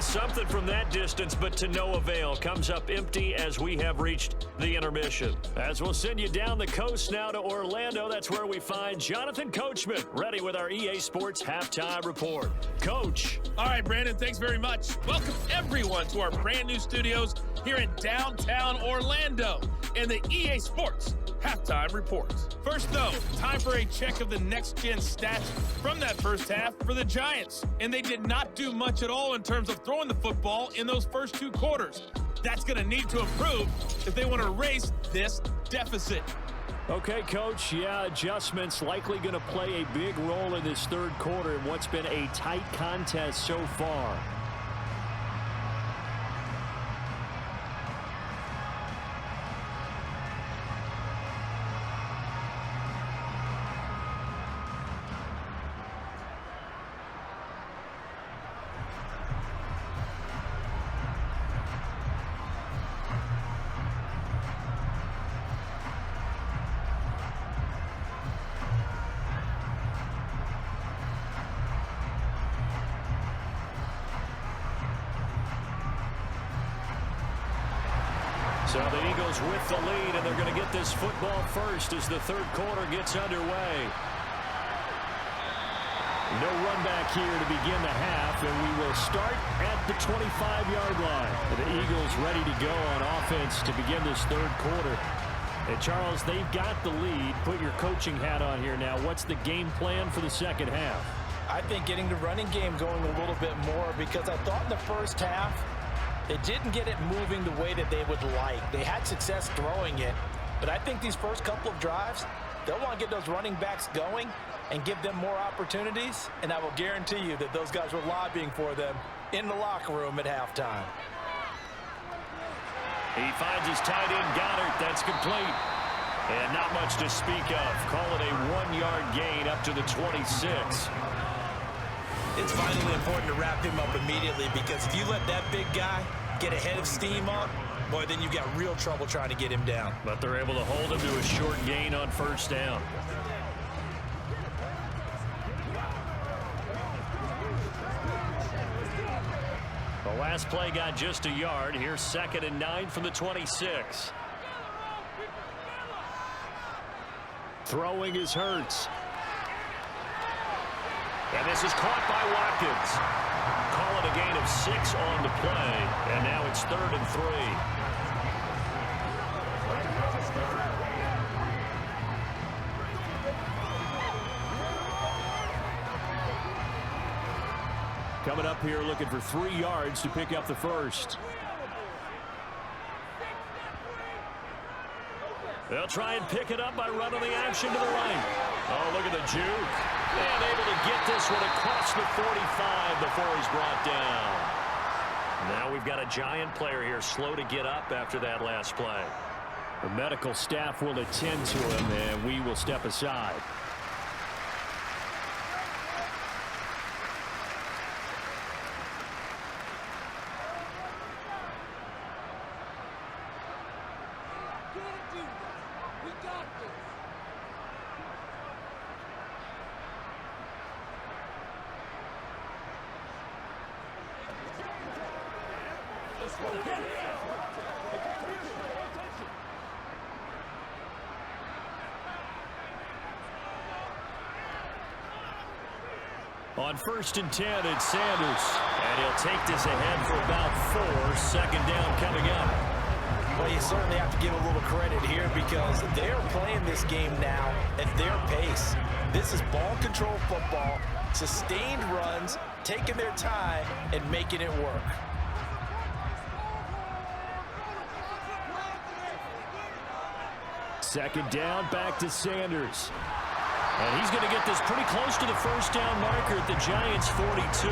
trying something from that distance, but to no avail. Comes up empty as we have reached the intermission. As we'll send you down the coast now to Orlando, that's where we find Jonathan Coachman, ready with our EA Sports Halftime Report. Coach. All right, Brandon, thanks very much. Welcome, everyone, to our brand new studios here in downtown Orlando and the EA Sports Halftime Report. First, though, time for a check of the next-gen stats from that first half for the Giants. And they did not do much at all in terms of throwing the football in those first two quarters. That's going to need to improve if they want to erase this deficit. Okay, Coach, yeah, adjustments likely going to play a big role in this third quarter in what's been a tight contest so far. So the Eagles with the lead, and they're going to get this football first as the third quarter gets underway. No run back here to begin the half, and we will start at the 25-yard line. The Eagles ready to go on offense to begin this third quarter. And Charles, they've got the lead. Put your coaching hat on here now. What's the game plan for the second half? I think getting the running game going a little bit more, because I thought in the first half, they didn't get it moving the way that they would like. They had success throwing it, but I think these first couple of drives, they'll want to get those running backs going and give them more opportunities, and I will guarantee you that those guys were lobbying for them in the locker room at halftime. He finds his tight end, Goddard. That's complete. And not much to speak of. Call it a 1-yard gain up to the 26. It's vitally important to wrap him up immediately, because if you let that big guy get a head of steam up, boy, then you've got real trouble trying to get him down. But they're able to hold him to a short gain on first down. The last play got just a yard. Here's 2nd and 9 from the 26. Throwing is Hurts. And this is caught by Watkins. Call it a gain of 6 on the play. And now it's 3rd and 3. Coming up here looking for 3 yards to pick up the first. They'll try and pick it up by running the action to the right. Oh, look at the juke. And able to get this one across the 45 before he's brought down. Now we've got a Giant player here slow to get up after that last play. The medical staff will attend to him, and we will step aside. On 1st and 10, it's Sanders. And he'll take this ahead for about 4. 2nd down coming up. Well, you certainly have to give a little credit here, because they're playing this game now at their pace. This is ball control football, sustained runs, taking their time and making it work. Second down, back to Sanders. And he's going to get this pretty close to the first down marker at the Giants' 42.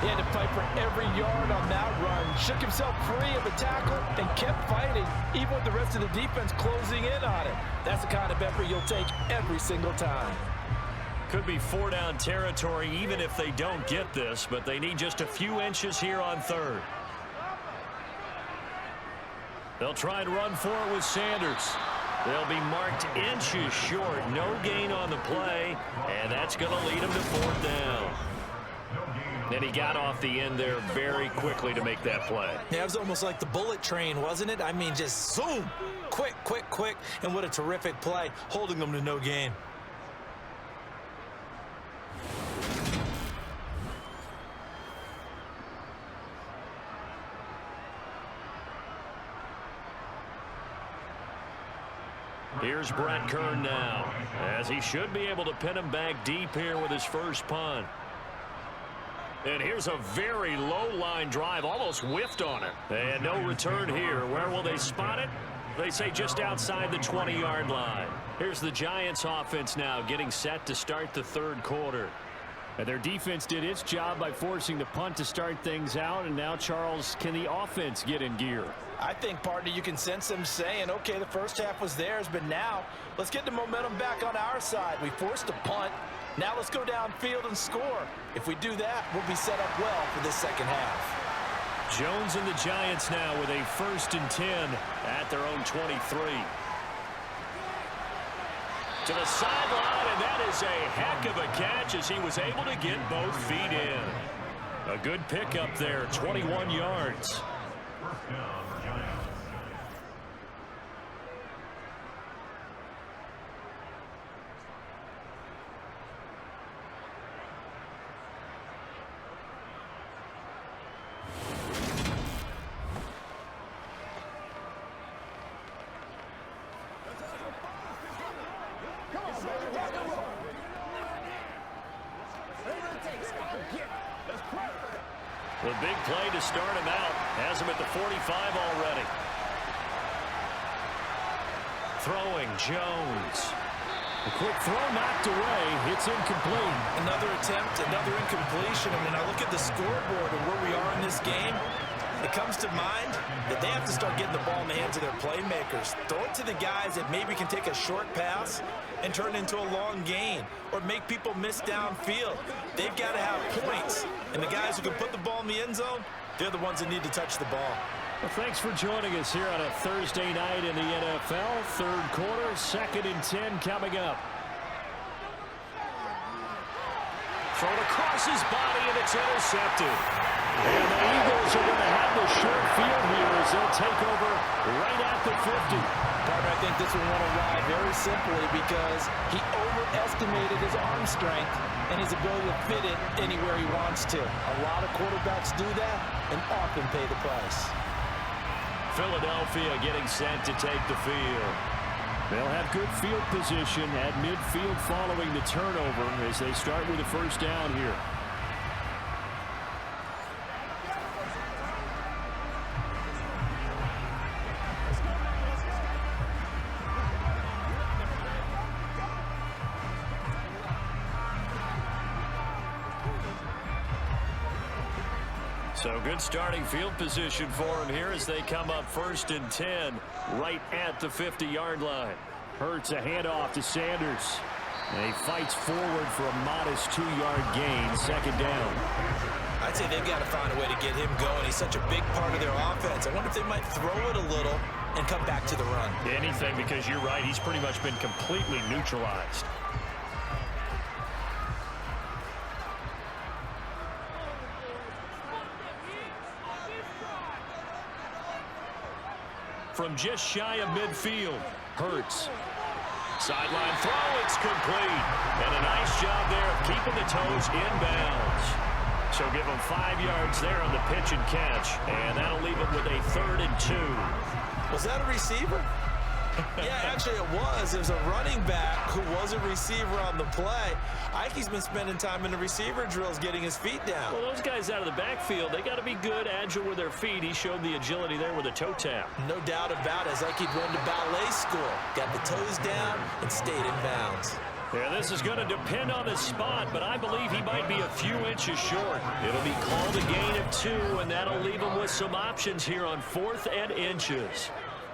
He had to fight for every yard on that run. Shook himself free of the tackle and kept fighting, even with the rest of the defense closing in on him. That's the kind of effort you'll take every single time. Could be 4-down territory even if they don't get this, but they need just a few inches here on 3rd. They'll try and run for it with Sanders. They'll be marked inches short. No gain on the play, and that's going to lead them to 4th down. And he got off the end there very quickly to make that play. Yeah, it was almost like the bullet train, wasn't it? I mean, just zoom. Quick, quick, quick. And what a terrific play, holding them to no gain. Here's Brett Kern now, as he should be able to pin him back deep here with his first punt. And here's a very low line drive, almost whiffed on it. And no return here. Where will they spot it? They say just outside the 20-yard line. Here's the Giants offense now getting set to start the third quarter. And their defense did its job by forcing the punt to start things out. And now, Charles, can the offense get in gear? I think, partner, you can sense them saying, okay, the first half was theirs, but now let's get the momentum back on our side. We forced a punt. Now let's go downfield and score. If we do that, we'll be set up well for this second half. Jones and the Giants now with a 1st and 10 at their own 23. To the sideline, and that is a heck of a catch as he was able to get both feet in. A good pickup there, 21 yards. The big play to start him out has him at the 45 already. Throwing Jones. A quick throw knocked away. It's incomplete. Another attempt, another incompletion. And when I look at the scoreboard and where we are in this game, it comes to mind that they have to start getting the ball in the hands of their playmakers. Throw it to the guys that maybe can take a short pass and turn it into a long gain or make people miss downfield. They've got to have points. And the guys who can put the ball in the end zone, they're the ones that need to touch the ball. Well, thanks for joining us here on a Thursday night in the NFL. Third quarter, 2nd and 10 coming up. Thrown across his body, and it's intercepted. And the Eagles are going to have the short field here as they'll take over right at the 50. Partner, I think this one won a ride very simply because he overestimated his arm strength and his ability to fit it anywhere he wants to. A lot of quarterbacks do that and often pay the price. Philadelphia getting set to take the field. They'll have good field position at midfield following the turnover as they start with a first down here. So good starting field position for him here as they come up 1st and 10 right at the 50-yard line. Hurts a handoff to Sanders. And he fights forward for a modest 2-yard gain, 2nd down. I'd say they've got to find a way to get him going. He's such a big part of their offense. I wonder if they might throw it a little and come back to the run. Anything, because you're right, he's pretty much been completely neutralized. From just shy of midfield, Hurts. Sideline throw, it's complete. And a nice job there of keeping the toes inbounds. So give him 5 yards there on the pitch and catch. And that'll leave him with a 3rd and 2. Was that a receiver? Yeah, actually it was. It was a running back who was a receiver on the play. Ikey's been spending time in the receiver drills getting his feet down. Well, those guys out of the backfield, they got to be good, agile with their feet. He showed the agility there with a toe tap. No doubt about it. It's like he'd run to ballet school. Got the toes down and stayed in bounds. Yeah, this is going to depend on the spot, but I believe he might be a few inches short. It'll be called a gain of 2, and that'll leave him with some options here on 4th and inches.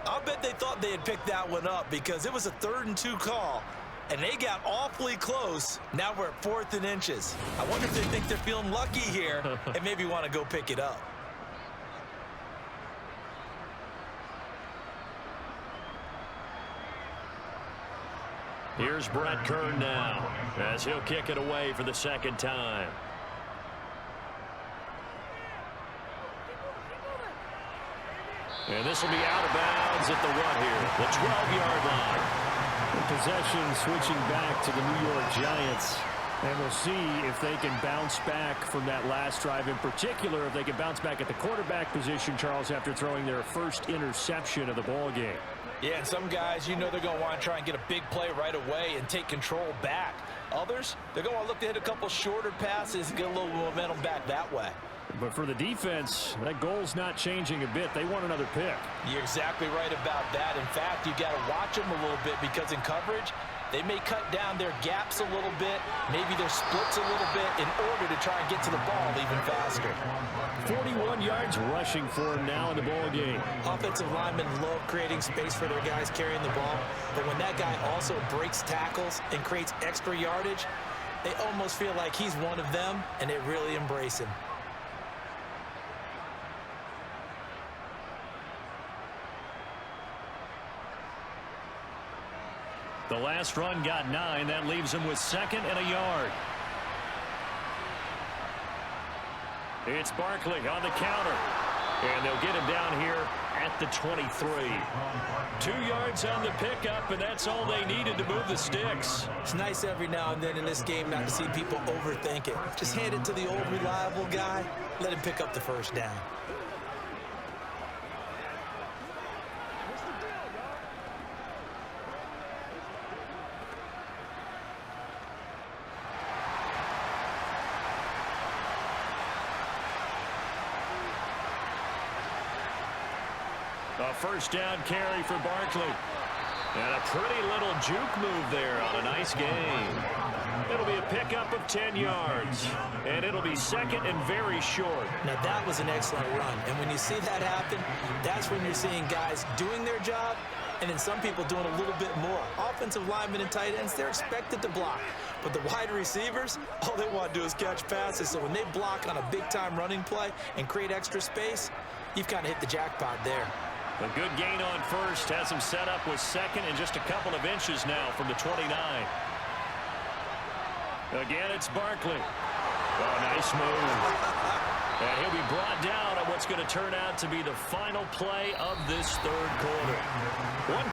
I'll bet they thought they had picked that one up because it was a 3rd and 2 call, and they got awfully close. Now we're at 4th and inches. I wonder if they think they're feeling lucky here and maybe want to go pick it up. Here's Brett Kern now as he'll kick it away for the 2nd time. And this will be out of bounds at the what here? The 12-yard line. Possession switching back to the New York Giants. And we'll see if they can bounce back from that last drive, in particular if they can bounce back at the quarterback position, Charles, after throwing their first interception of the ball game. Yeah, and some guys, you know they're going to want to try and get a big play right away and take control back. Others, they're going to want to look to hit a couple shorter passes and get a little momentum back that way. But for the defense, that goal's not changing a bit. They want another pick. You're exactly right about that. In fact, you got to watch them a little bit because in coverage, they may cut down their gaps a little bit, maybe their splits a little bit in order to try and get to the ball even faster. 41 yards rushing for him now in the ball game. Offensive linemen love creating space for their guys carrying the ball, but when that guy also breaks tackles and creates extra yardage, they almost feel like he's one of them, and they really embrace him. The last run got 9. That leaves him with 2nd and a yard. It's Barkley on the counter. And they'll get him down here at the 23. 2 yards on the pickup, and that's all they needed to move the sticks. It's nice every now and then in this game not to see people overthink it. Just hand it to the old reliable guy. Let him pick up the first down. A first down carry for Barkley. And a pretty little juke move there on a nice game. It'll be a pickup of 10 yards. And it'll be 2nd and very short. Now that was an excellent run. And when you see that happen, that's when you're seeing guys doing their job and then some people doing a little bit more. Offensive linemen and tight ends, they're expected to block. But the wide receivers, all they want to do is catch passes. So when they block on a big-time running play and create extra space, you've kind of hit the jackpot there. A good gain on first has him set up with 2nd and just a couple of inches now from the 29. Again, it's Barkley. Oh, nice move. And he'll be brought down on what's going to turn out to be the final play of this third quarter.